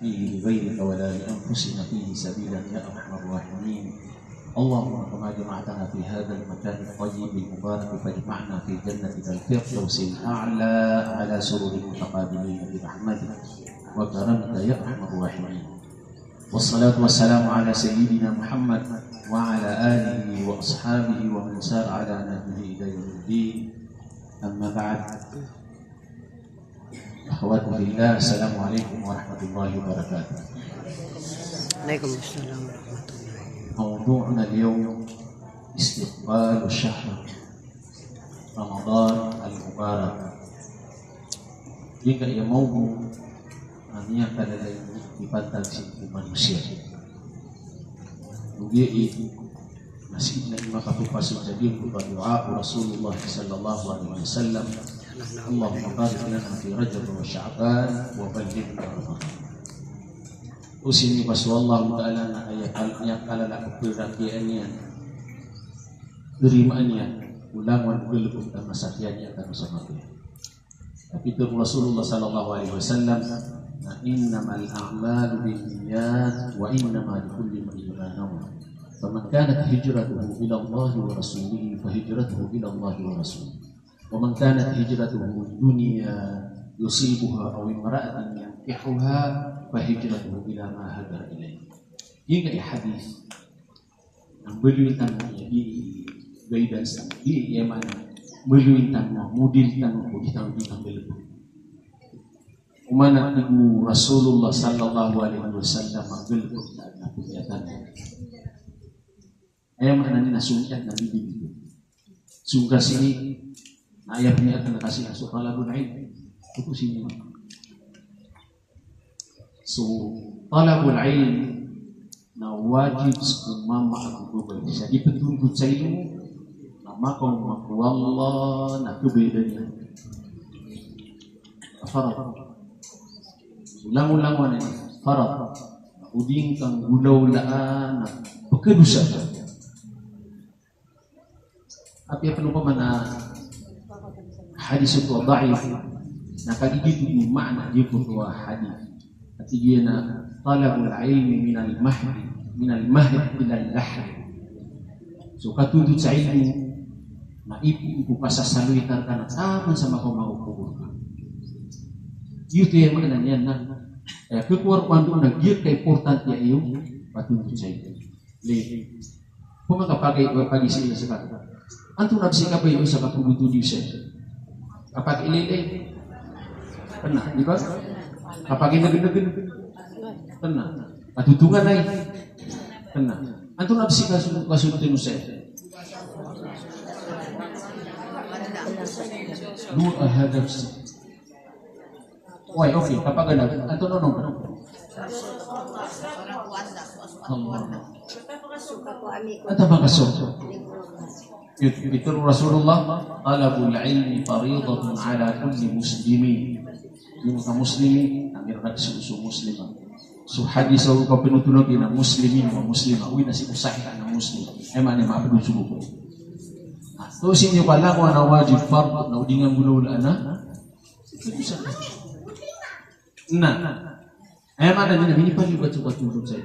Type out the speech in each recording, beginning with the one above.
فيه لغيرك ولا لأنفسنا فيه سبيلا يا أرحم الراحمين. اللهم كما جمعتنا في هذا المكان الطيب المبارك فاجمعنا في جنة الفردوس الأعلى على سرور متقابلين برحمتك وكرمك يا أرحم الراحمين. والصلاة والسلام على سيدنا محمد وعلى آله وأصحابه ومن سار على نهجه إلى يوم الدين. أما بعد، أخواتي في الله، السلام عليكم ورحمة الله وبركاته. عليكم السلام ورحمة الله. موضوعنا اليوم استقبال شهر رمضان المبارك. Jika ia mau hanya pada dipandang si manusia, dia itu masih nak makatu pasal jadi doa Rasulullah sallallahu alaihi wasallam, Allahumma barik lana fi Rajab wa Sya'ban wa ballighna Ramadan. Usini pasallallahu taala na ayatnya kala nak kerakiannya terimaannya ulangan belum dan masakiannya akan sama dia. Tapi itu Rasulullah sallallahu alaihi wasallam, innamal a'malu binniyat wa innama likulli imrin ma nawa. Faman kanat hijratuhu ila Allah wa rasulihi fa hijratuhu ila Allah wa rasulihi. Wa man kanat hijratuhu dunya yusibuha aw imra'atan yankihuha fa hijratuhu ila ma hajara ilayhi. Ini hadis yang beliau di guidance di Yaman, beliau mudil tan ko ditang beliau. Umana ibu Rasulullah sallallahu alaihi wasallam beliau na kegiatan. Ayam mana ni nasungkat nabi itu. Sungkas sini ayahnya akan kasih masuk talabul ilm. Itu sini. So talabul ilm na wajib umama aku bagi. Jadi petunjuk saya ilmu nama kau maku Allah nak kebedanya. Farad. Ulang-ulang mana? Farad. Uding kang gulau laan pekedusa. Tapi apa lupa mana hadis itu dhaif. Nah kali itu makna dia itu hadis. Artinya talabul ilmi minal mahdi ila al-lahd. So katuntut sa ilmu na ipu pasasaluy tarkana taman sama kau mau kubur. Itu yang makna niya na keluar pandu na giat kay important ya iyo patuntut sa ilmu. Le pumakapagai pagi sila sa kata. Antum nak sikap bayi sa kapubutu di siya. Kapag ililay, pernah, di ba? Kapag inagin-agin, pernah. Patutungan ay, pernah. Antum nak sikap kasunutin siya. Dua hadap siya. Why, okay, kapag ganag, antum nonong pernah. Allah. Ata bang kasok? Itu Rasulullah talabul ilmi fariidatun ala kulli muslimin. Yung muslimin amir susu muslimah. So hadis au ka pinutunog na muslimin wa muslima. Uy nasi usahi na muslim. Emane maapud sugo. To sinyo pala ko na wajib fard na udingan gulol ana. Bisa. Nah. Emane ni pali baca turut saya.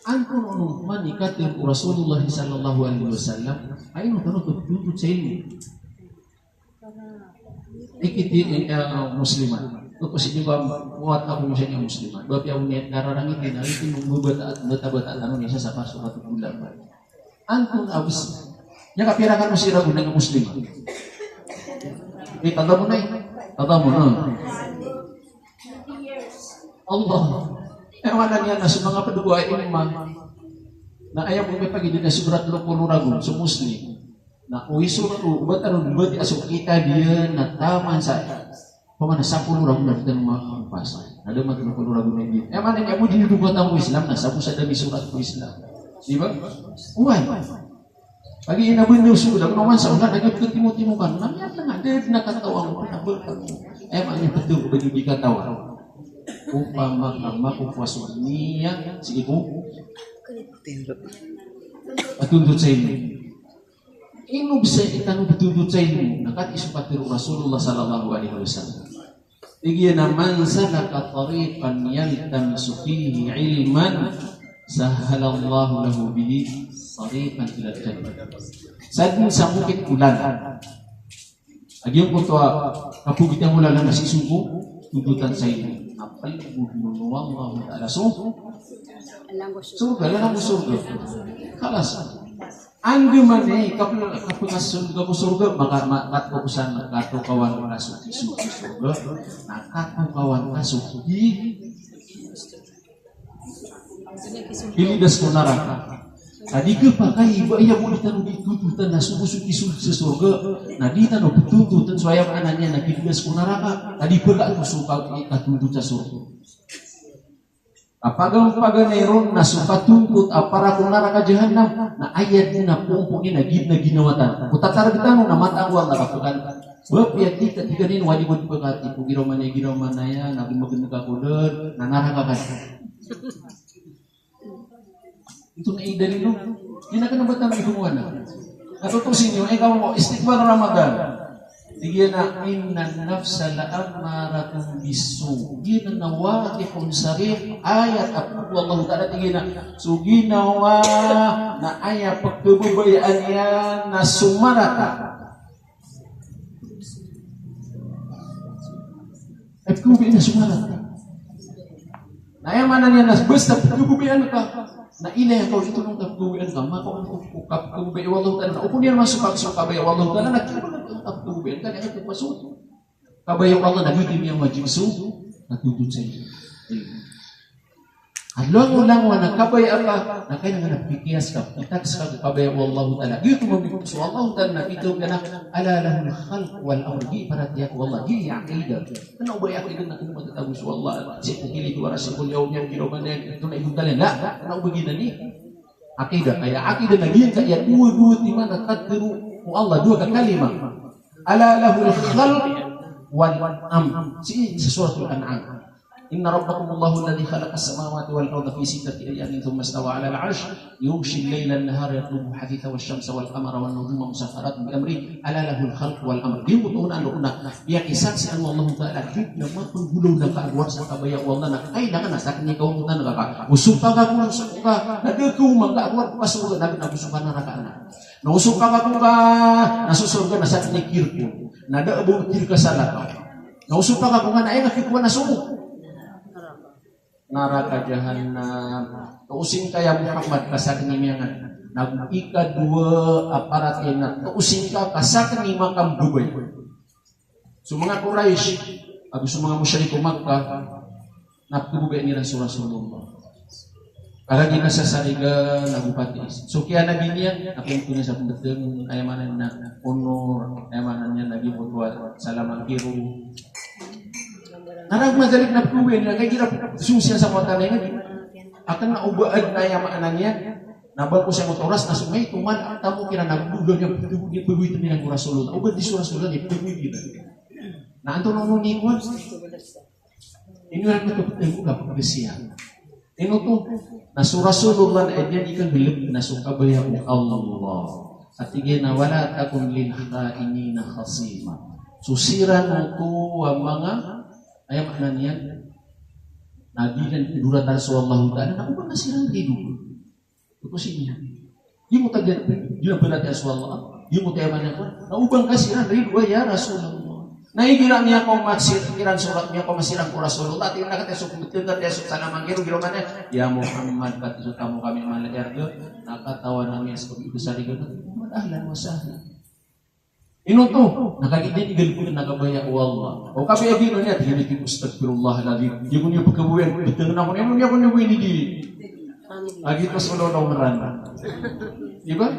Antum manikatin Rasulullah sallallahu alaihi wasallam ayun tanong tutut sa ilmu. Ikiti musliman. Tapos hindi ba muat ako mo siya ng musliman. Bapi ako niya nararangit na ito bata ano niya sa paso at ulam. Antum abis. Nya kapirakan mo si rago ng musliman. Tanda mo na. Tanda mo na. Allah. Wala niya na sa mga paduwa imam na ayaw mo may pagidin na surat 20 ragu sa muslim na uwi surat ubat ano buat asok kita dia na taman sa pamana 10 ragu na kita mapasa ada mat 20 ragu na din mana niya mo dinudugot ang Islam na sa pusa dami surat ko Islam di ba? Uwan pagi inabundo sudah naman sa ulan nagkatimo-timo kan namya na nga nakatawa mo na berkat mana betul ko di katawa upama kama pupuaso niya si ibu patuntut sa inyo. Ino bisa itanong patuntut sa inyo nakat isupat Rasulullah sallallahu alaihi wasallam. Igina man salaka tariqan yaltamisu fihi ilman sahhalallahu lahu bihi tariqan ila jannah. Sadin sa bukit ulan. Agiyon ko to kapugitan mo lang na sisuko tuntutan sa iyo. Apal bununo Allah taala surga lang mo surga. Kalas. Angge man kapunas surga ko surga maka katusan katukawan masuk surga. Nakatukawan masuk ilidas ko neraka. Tadi ke pakai ibu ayah boleh taruh ditututan na suku-suki surga. Nah di taruh tuntutan soalnya anaknya nak ilidas ko neraka. Tadi pegak ko suka tuntutan surga. Apagang mayroon na suka tuntut apara ko neraka jahanam. Na ayat na pumpungin na ginawatan. Kutatar kita na mata awal nakapukan. Sebab ya kita tiga ini wajib berkati. Pugiraman ya nabi maganda ka kuder na neraka kan. Itu dari lu, ini akan membuat kami hubungan. Atau terus ini, kamu mau istighfar Ramadan. Digina inna nafsa la'ammaratun bisu. Gina nawatihun sarih ayat apa Allah Ta'ala tigina. Sugina wa na ayat pagkabubayaannya na sumarata. Pagkabubayan na sumarata. Na ayaw mana niya na basta pagkabubayan ka. Na ina yang kau itu nung kapkubian ka maka kung kapkubian Allah Ta'ala upun yan masuk kabaya Allah Ta'ala kapkubian kan yang masuk kabaya Allah nagitim yang wajib natutun sa iyo adlang wana kabaya Allah na kaya nga napikiyas ka itaks ka kabaya Allah Ta'ala gitu mabibig so Allah Ta'ala ito ka na ala lahul khalq wal amri para tiyak wallah di aqidah ano ba aqidah na kung matatago so Allah si kukili ko ara sa kulyaw niya kiroman niya ito na ibutalan la ano ba ginani aqidah kaya aqidah na giyan kaya dua di mana tadru Allah dua kalima ala lahul khalq wal amr si suratul an'am Inna rabbakumullahu alladhi khalaqas samawati wal arda fi sittati ayamin thumma istawa 'ala al-'arsy yughshi al-laila an-nahara yatlubu haditha wasyamsa wal qamara wan nujuma musakhkharatin bi amri ala lahul khalq wal amr di mutuna anuna ya kisah si Allah Ta'ala na mapunggulo na kaagwar sa kabaya Allah na ay na sa kanya kau mutan ka usuka ka kung suka na de ko magaagwar pa surga na usuka na raka na usuka ka kung ka nasusurga na sa kanya kirko na da abo kirka sala ka na usuka ka kung ay nakikuha na sumo neraka jahanam tuusin kaya Muhammad kasak nimiangan nagika dua aparat enak tuusin ka kasak ni makam Dubai sumanga Quraisy abis sumanga musyrik Makkah nagtubay ni Rasulullah para di nasasariga nagupati sukian nabi niya akin punya sa pembeteng ayamanan na honor ayamanan niya lagi buat salaman kiru Narag madalik na puluhin na kaya kira susiya sa mga tanay akan na ubaad na yamanannya nabal ko sa mga oras na sumay tuman ang tamo kira nagbudo niya pagbuwitin nilang Rasulullah ubad di Rasulullah di pagbuwitin na anto nung nuningwan inulan na kapatid ko kapag besiya ino to na Rasulullah na edyan ikan bilib na sukabaya ko Allah at igin na wala takong linhaini na khasima susiran mo to ang mga ayam ananya Nabi dan Duratan Sallallahu Ta'ala na ubang nasirang hidup itu sihnya dia mau tagihan dia berarti Allah dia mau tayaman ko na ubang kasiran hidup ya Rasulullah na ikira niya kung kiran surat niya kung masirang ko Rasulullah tingnan na katesok betul katesok sana manggiro girokannya ya Muhammad katesok kamu kami malajar nakatawa namin sa besar itu ahlan wa sahlan Ino to, nakagigit igalipun na nagabaya ko Allah. O kapi agino niya, tingin natin astagfirullahaladzim. Di ko niya pagkabuhin, bitangan ako niya, niya ko niya buhin di. Agito sa lolo marana. Diba?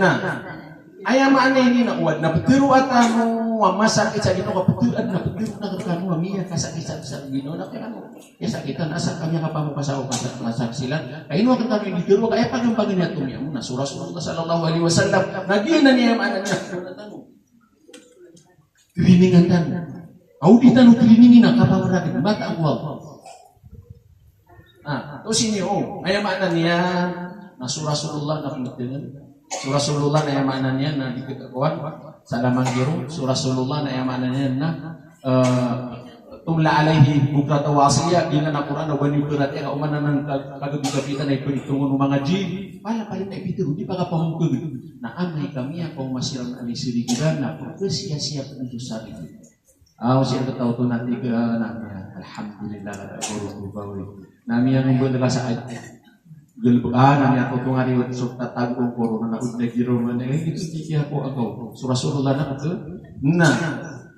Nah, ayamaan na ini na uwad, na petiru atamo, masakit sa gino, kapetiru at na petiru na kakano, miya kasakit sa gino, na kaya ano, ya sakitan, asa kanya kapamu kasaw kasak sila. Kaya ino akan kami ditiru, kaya pag-pagin niya tumiya mo, na Rasulullah sallallahu alaihi wasallam, naging na niya maanan niya, Tiliningan tan. Auditan utilinin na kapamarakin. Bata ang wal. Terus ini ayamanan niya na Rasulullah na pinatingan. Rasulullah na ayamanan niya na dikatakuan sa lamang giro. Rasulullah na ayamanan niya na tumla alaihi bukrata wasiya dengan Al-Quran na bani berat ya kaumanan ng kagabi-gabi na iperhitungan ng mga jin pala palit na ipitiro di pa kapamukag na amay kami ako masiran ani sirigiran na pagkasiya-siya penentu sari siya kataw to nanti ke namanya alhamdulillah ada guru bawi namanya ngumpul nila sa namanya ako itong ariwat so tatagong koro na naudna giro man itu tikiya ko ako surah-surah na ko na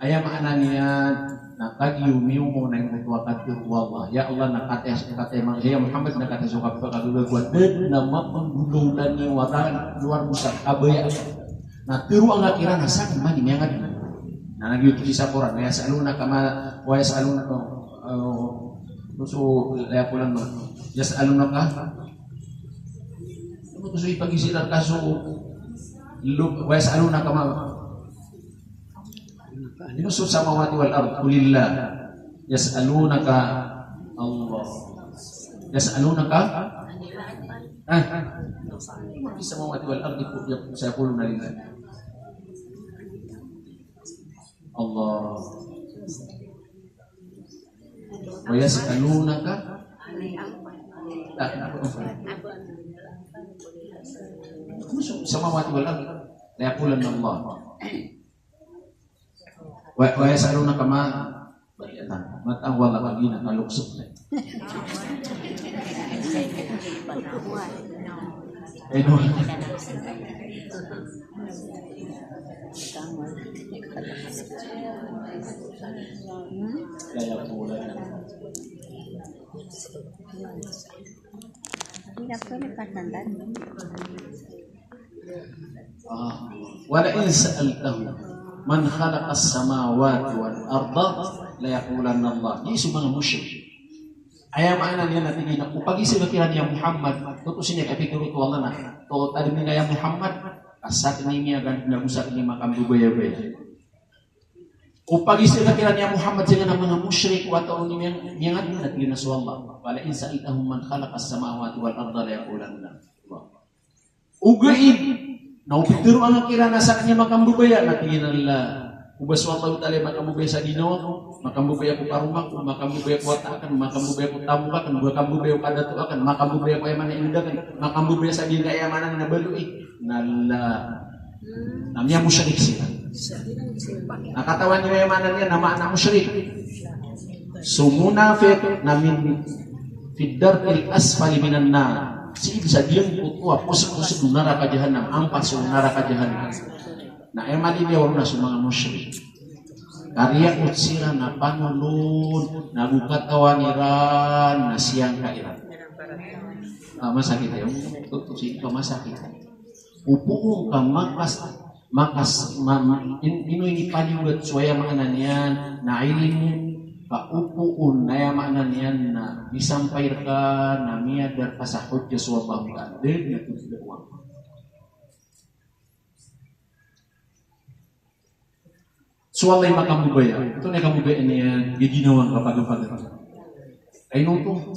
ayam ananiya na tagyumiw mo na yung mutuwakat yung Allah. Ya Allah, nakate ya Muhammad nakate suka pa kagugagwad na mapanggulolan yung waran luar musa kabaya. Na tiru ang akira na sa mani mga ngad. Na nagyuto si saporan, kaya sa aluna kama waya sa aluna ko so laya ko lang no. Ya sa aluna ka. Ano to so ipagisiran ka so waya sa aluna kama Yusuf samawati wal ard kulillah yas'alunaka Allah yas'alunaka samawati wal ard sayaquluna lillah Allah wa yas'alunaka samawati wal ard sayaquluna Allah wa yasaluna kama baliatan matang wala pagina kaluksok na kaya pula wala in sa'altahu man khalaqas samawati wal arda la yaqulanna Allah. Ini mga musyrik. Aya maana niya natin na upagisi bakiran niya Muhammad, tutusin niya kapit to Allah na. To tadi ni niya Muhammad, asat ni niya gan nagusak ni makam bubaya-baya. Upagisi bakiran niya Muhammad jangan mga musyrik wa taun niya niya natin na sa Allah. Wala in sa'itahum man khalaqas samawati wal arda la yaqulanna Allah. Ugaid na upitiro ang akira na sa kanya makambubaya natingin nila ubas wallahu ta'ala makambubaya sa Ginoo makambubaya ko parumak makambubaya ko atakan makambubaya ko tamukakan makambubaya ko kadatuakan makambubaya ko yaman indakan makambubaya sa ginga yaman na baluy nala namanya musyrik sila nakatawan niyo yamanan niya nama anak musyrik sumunafik namin fiddaril asfali minan nar si bisa diam kutua pusuk-pusuk neraka jahanam ampas neraka jahanam na emali dia warna sumanga musyrik karya utsira na panulun na bukat kawaniran na siyang kairan masakit ya tutusin ka masakit upuong ka makas ini paliwat suaya maananian na ilimu kaupuun na yamanan yan na disampaikan na miadar pasahod ya suwabang kadir na tutuwang. Suwalay makambubaya. Ito na kambubaya niya giginawang kapag-kapag. Ay nutong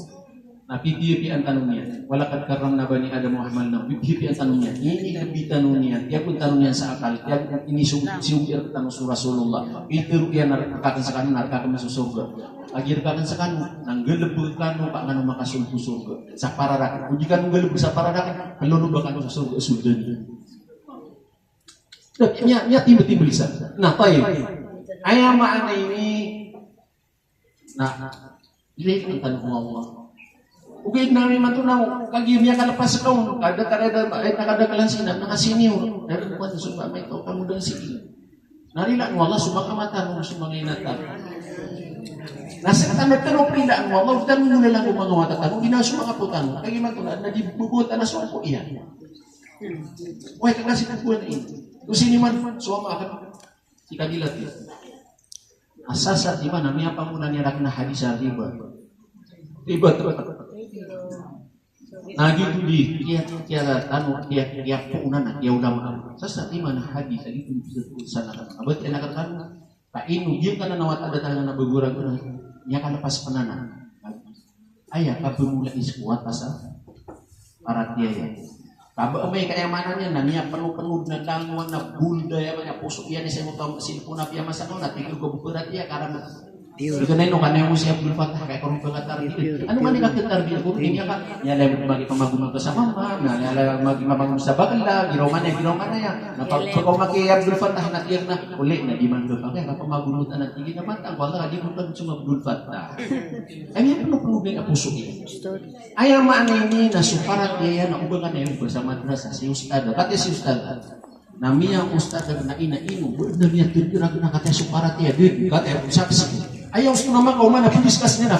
napipipi ang tanong niya. Wala karam na ba ni Adam Muhammad na pipipi ang tanong niya. Ini nabi tanong niya. Tiyak pun tanong niya sa akal. Tiyak ini siugir tanong surah Rasulullah. Itu yan narakakan sa kanon, narakakan sa surga. Agirkakan sa kanon, nanggalabog kanon, pa nga makasulpo surga. Sa pararakan. Kung di ka nung galabog sa pararakan, kalunod ba kanon sa surga? Surga niya. Niya tiba-tiba lisan. Nah, tayo. Ayaw maana ini. Nah, ini ang tanong Allah. Ugay na naman ito na kagimya ka lapas sa kaon. Nakadagalan sila, nakasiniw. Dahil kung ano sumpa may ito, kamudang sige. Narilaan mo Allah, sumakamatan mo sumanginatan. Nasa katamat ka nung pindaan mo Allah, tanong mo na lang kung mga matatan mo, ginasumakaputan mo. Kaya man ito na, nagibubutan na sumpo iyan. Uy, kakasi pupuan na ini. Kung sini man, suwama ka. Ika dilat yun. Asasat, di ba, namiya pa muna niya na hadis sa riba. Riba ito. Gitu di tiada tanu dia punan dia ulama sasa di mana hadis tadi itu bisa sana kan abad enak kan tak inu dia kana nawat ada tangan begurang kana nya kana pas penana aya kabemula iskuat pasal para dia ya kaba may kayamanannya namanya penuh na danguan na bulda ya banyak pusuk ya ni saya mau tahu mesin pun apa masa no natikir go berat ya karena Pure. Ito na yun, kanay mo si Abdul Fattah, kaya kung pagkatarbi. Ano man yung nagtatarbi? Kung hindi ka, nyala magpamagunan ka sa mama, nyala magpamagunan sa bagla, ginawa na yan. Napagpagaw maki Abdul Fattah, nakiyak na, uli, na di man doon. Kaya kapamagunutan at tigil naman, ang wala, di mo kang sa Abdul Fattah. Ay, yan ano po ang puso niya. Ay, ang maanay niya, nasuparat niya yan, ang ubagan na yun sa madrasa, si Ustad, kati si Ustad, nami ang Ustad na inaino, na niya tindirag na kati suparat niya, din, kati saksi. Ayaw gusto naman kung man, na-discuss niya na,